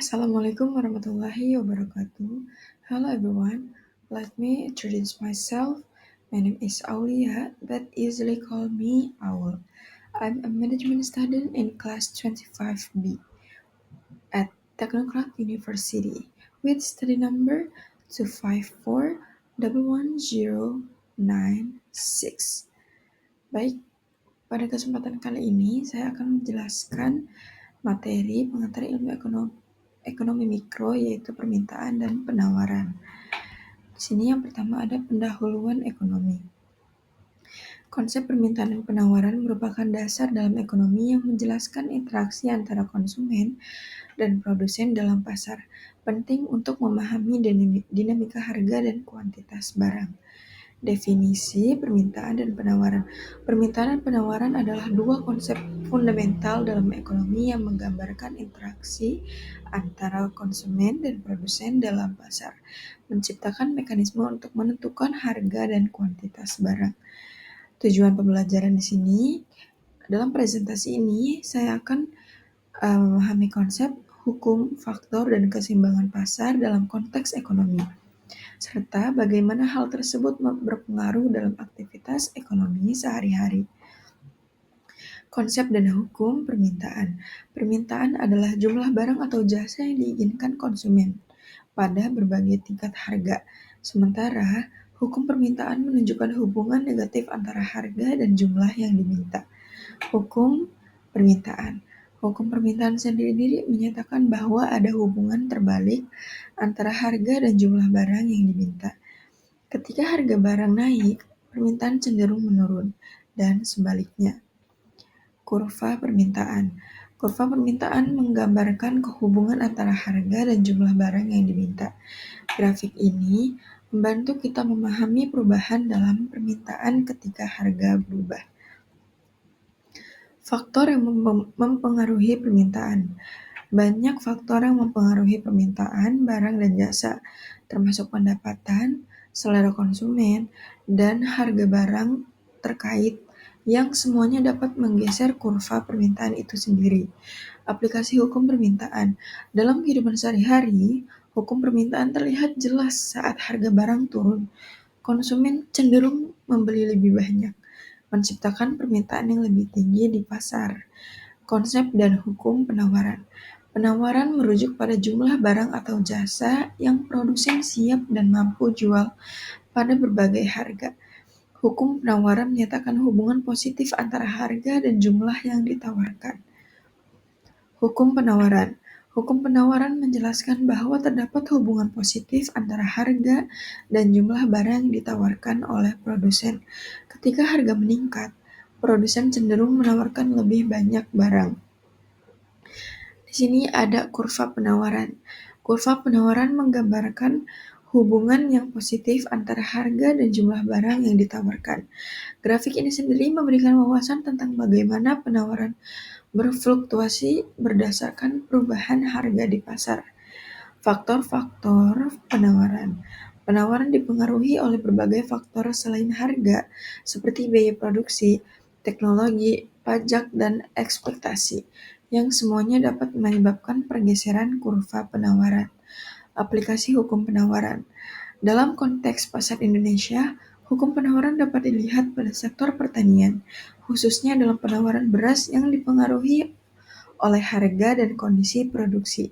Assalamualaikum warahmatullahi wabarakatuh. Hello everyone, let me introduce myself. My name is Aulia, but easily call me Aul. I'm a management student in class 25B at Technocrat University with study number 254-11096. Baik, pada kesempatan kali ini saya akan menjelaskan materi pengantar ilmu ekonomi mikro, yaitu permintaan dan penawaran. Di sini yang pertama ada pendahuluan ekonomi. Konsep permintaan dan penawaran merupakan dasar dalam ekonomi yang menjelaskan interaksi antara konsumen dan produsen dalam pasar. Penting untuk memahami dinamika harga dan kuantitas barang. Definisi permintaan dan penawaran. Permintaan dan penawaran adalah dua konsep fundamental dalam ekonomi yang menggambarkan interaksi antara konsumen dan produsen dalam pasar, menciptakan mekanisme untuk menentukan harga dan kuantitas barang. Tujuan pembelajaran di sini, dalam presentasi ini saya akan memahami konsep, hukum, faktor, dan keseimbangan pasar dalam konteks ekonomi, serta bagaimana hal tersebut berpengaruh dalam aktivitas ekonomi sehari-hari. Konsep dan hukum permintaan. Permintaan adalah jumlah barang atau jasa yang diinginkan konsumen pada berbagai tingkat harga. Sementara hukum permintaan menunjukkan hubungan negatif antara harga dan jumlah yang diminta. Hukum permintaan. Hukum permintaan sendiri menyatakan bahwa ada hubungan terbalik antara harga dan jumlah barang yang diminta. Ketika harga barang naik, permintaan cenderung menurun, dan sebaliknya. Kurva permintaan. Kurva permintaan menggambarkan hubungan antara harga dan jumlah barang yang diminta. Grafik ini membantu kita memahami perubahan dalam permintaan ketika harga berubah. Faktor yang mempengaruhi permintaan. Banyak faktor yang mempengaruhi permintaan barang dan jasa, termasuk pendapatan, selera konsumen, dan harga barang terkait, yang semuanya dapat menggeser kurva permintaan itu sendiri. Aplikasi hukum permintaan. Dalam kehidupan sehari-hari, hukum permintaan terlihat jelas saat harga barang turun. Konsumen cenderung membeli lebih banyak, menciptakan permintaan yang lebih tinggi di pasar. Konsep dan hukum penawaran. Penawaran merujuk pada jumlah barang atau jasa yang produsen siap dan mampu jual pada berbagai harga. Hukum penawaran menyatakan hubungan positif antara harga dan jumlah yang ditawarkan. Hukum penawaran. Hukum penawaran menjelaskan bahwa terdapat hubungan positif antara harga dan jumlah barang yang ditawarkan oleh produsen. Ketika harga meningkat, produsen cenderung menawarkan lebih banyak barang. Di sini ada kurva penawaran. Kurva penawaran menggambarkan hubungan yang positif antara harga dan jumlah barang yang ditawarkan. Grafik ini sendiri memberikan wawasan tentang bagaimana penawaran berfluktuasi berdasarkan perubahan harga di pasar. Faktor-faktor penawaran. Penawaran dipengaruhi oleh berbagai faktor selain harga, seperti biaya produksi, teknologi, pajak, dan ekspektasi, yang semuanya dapat menyebabkan pergeseran kurva penawaran. Aplikasi hukum penawaran. Dalam konteks pasar Indonesia, hukum penawaran dapat dilihat pada sektor pertanian, khususnya dalam penawaran beras yang dipengaruhi oleh harga dan kondisi produksi.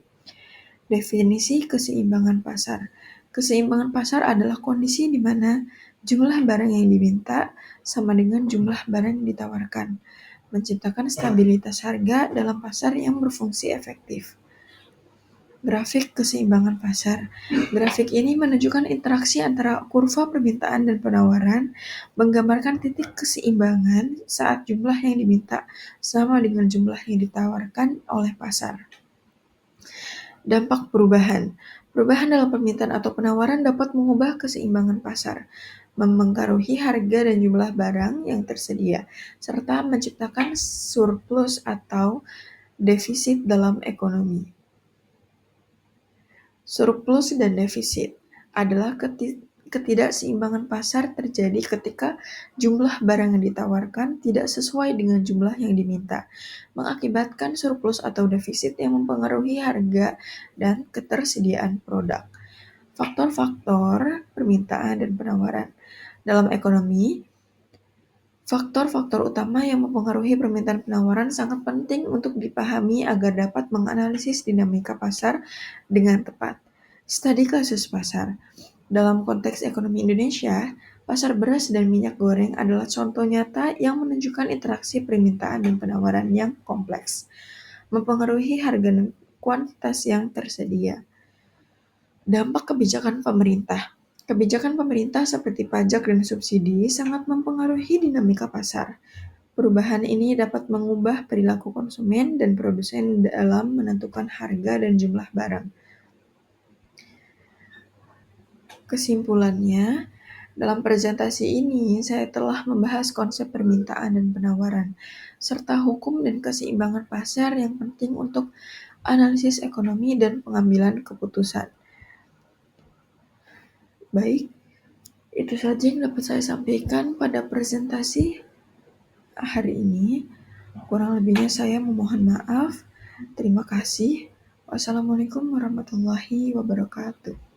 Definisi keseimbangan pasar. Keseimbangan pasar adalah kondisi di mana jumlah barang yang diminta sama dengan jumlah barang yang ditawarkan, menciptakan stabilitas harga dalam pasar yang berfungsi efektif. Grafik keseimbangan pasar. Grafik ini menunjukkan interaksi antara kurva permintaan dan penawaran, menggambarkan titik keseimbangan saat jumlah yang diminta sama dengan jumlah yang ditawarkan oleh pasar. Dampak perubahan. Perubahan dalam permintaan atau penawaran dapat mengubah keseimbangan pasar, memengaruhi harga dan jumlah barang yang tersedia, serta menciptakan surplus atau defisit dalam ekonomi. Surplus dan defisit adalah Ketidakseimbangan pasar terjadi ketika jumlah barang yang ditawarkan tidak sesuai dengan jumlah yang diminta, mengakibatkan surplus atau defisit yang mempengaruhi harga dan ketersediaan produk. Faktor-faktor permintaan dan penawaran. Dalam ekonomi, faktor-faktor utama yang mempengaruhi permintaan penawaran sangat penting untuk dipahami agar dapat menganalisis dinamika pasar dengan tepat. Studi kasus pasar. Dalam konteks ekonomi Indonesia, pasar beras dan minyak goreng adalah contoh nyata yang menunjukkan interaksi permintaan dan penawaran yang kompleks, mempengaruhi harga dan kuantitas yang tersedia. Dampak kebijakan pemerintah. Kebijakan pemerintah seperti pajak dan subsidi sangat mempengaruhi dinamika pasar. Perubahan ini dapat mengubah perilaku konsumen dan produsen dalam menentukan harga dan jumlah barang. Kesimpulannya, dalam presentasi ini saya telah membahas konsep permintaan dan penawaran, serta hukum dan keseimbangan pasar yang penting untuk analisis ekonomi dan pengambilan keputusan. Baik, itu saja yang dapat saya sampaikan pada presentasi hari ini. Kurang lebihnya saya memohon maaf. Terima kasih. Wassalamualaikum warahmatullahi wabarakatuh.